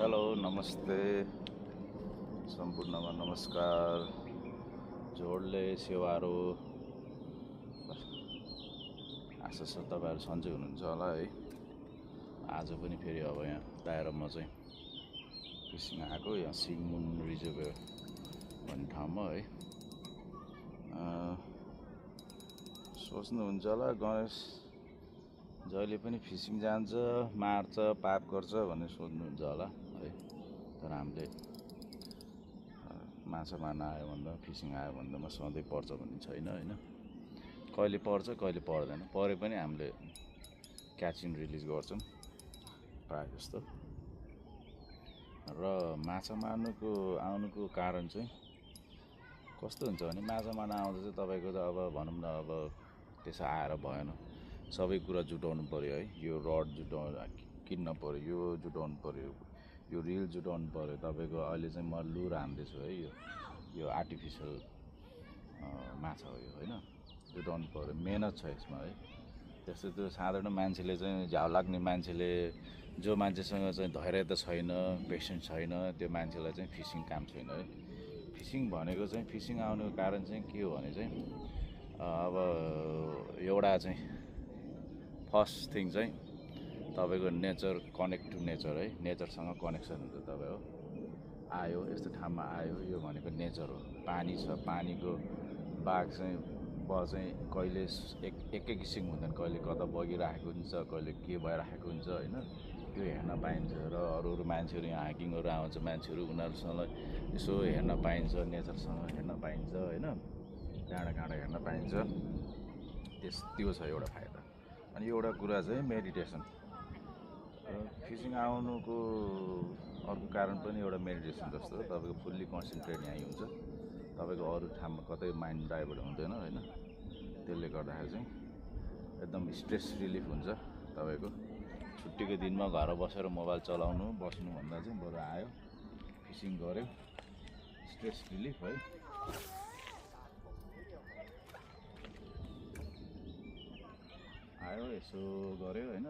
Hello नमस्ते सम्पूर्णमा नमस्कार जोडले सेवारो आशा छ तपाईँहरू सन्चै हुनुहुन्छ होला है। आज पनि फेरि अब यहाँ दाएर म चाहिँ फिसिङ आएको यहाँ सिङमुन रिजर्भ भन्ने ठाउँमा है। सोच्नुहुन्छ होला गणेश जहिले पनि फिसिङ जान्छ मार्छ पाप गर्छ भनेर सोध्नुहुन्छ होला है। तर हामीले माछा मार्न आयो भन्दा फिसिङ आयो भन्दामा सधैँ पर्छ भन्ने छैन होइन। कहिले पर्छ कहिले पर्दैन, परे पनि हामीले क्याच एन्ड रिलिज गर्छौँ प्रायः जस्तो। र माछा मार्नुको आउनुको कारण चाहिँ कस्तो हुन्छ भने माछा मार्न आउँदा चाहिँ तपाईँको त अब भनौँ न अब त्यसो आएर भएन, सबै कुरा जुटाउनु पऱ्यो है। यो रड किन्न पऱ्यो, यो जुटाउनु पऱ्यो, यो रिल जुटाउनु पऱ्यो। तपाईँको अहिले चाहिँ म लुर हान्दैछु है, यो आर्टिफिसियल माछा हो यो होइन, जुटाउनु पऱ्यो, मेहनत छ यसमा है। त्यस्तो त्यो साधारण मान्छेले चाहिँ झ्याउ लाग्ने मान्छेले, जो मान्छेसँग चाहिँ धैर्य त छैन, पेसेन्स छैन, त्यो मान्छेलाई चाहिँ फिसिङ काम छैन है। फिसिङ भनेको चाहिँ फिसिङ आउनुको कारण चाहिँ के हो भने चाहिँ अब एउटा चाहिँ फर्स्ट थिङ चाहिँ तपाईँको नेचर, कनेक्ट टु नेचर है। नेचरसँग कनेक्सन हुन्छ तपाईँ हो। आयो यस्तो ठाउँमा आयो, यो भनेको नेचर हो। पानी छ, पानीको बाग चाहिँ कहिले एकै किसिम हुँदैन, कहिले कता बगिरहेको हुन्छ, कहिले के भइरहेको हुन्छ होइन। त्यो हेर्न पाइन्छ र अरू मान्छेहरू यहाँ हाइकिङहरू आउँछ मान्छेहरू, उनीहरूसँग यसो हेर्न पाइन्छ, नेचरसँग हेर्न पाइन्छ होइन। डाँडा हेर्न पाइन्छ, त्यो छ एउटा फाइदा। अनि एउटा कुरा चाहिँ मेडिटेसन। फिसिङ आउनुको अर्को कारण पनि एउटा मेडिटेसन जस्तो हो। तपाईँको फुल्ली कन्सन्ट्रेट यहीँ हुन्छ, तपाईँको अरू ठाउँमा कतै माइन्ड डाइभर्ट हुँदैन होइन। त्यसले गर्दाखेरि चाहिँ एकदम स्ट्रेस रिलिफ हुन्छ तपाईँको। छुट्टीको दिनमा घर बसेर मोबाइल चलाउनु बस्नुभन्दा चाहिँ बरु आयो फिसिङ गऱ्यो, स्ट्रेस रिलिफ है। आयो यसो गऱ्यो होइन।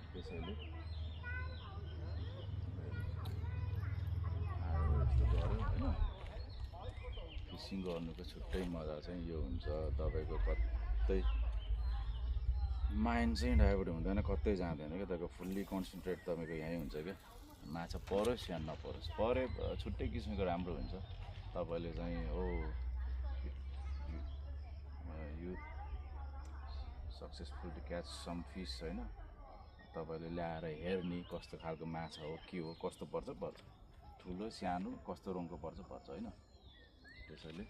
त्यसैले आयो यस्तो गऱ्यो होइन। फिसिङ गर्नुको छुट्टै मजा चाहिँ यो हुन्छ, तपाईँको कतै माइन्ड चाहिँ डाइभर्ट हुँदैन, कतै जाँदैन क्या। तपाईँको फुल्ली कन्सन्ट्रेट तपाईँको यहीँ हुन्छ क्या। माछा परोस् या नपरोस्, परे छुट्टै किसिमको राम्रो हुन्छ। तपाईँले चाहिँ you successful to catch some fish होइन। तपाईँले ल्याएर हेर्ने कस्तो खालको माछा हो, के हो, कस्तो पर्छ, ठुलो सानो कस्तो रङको पर्छ होइन। त्यसैले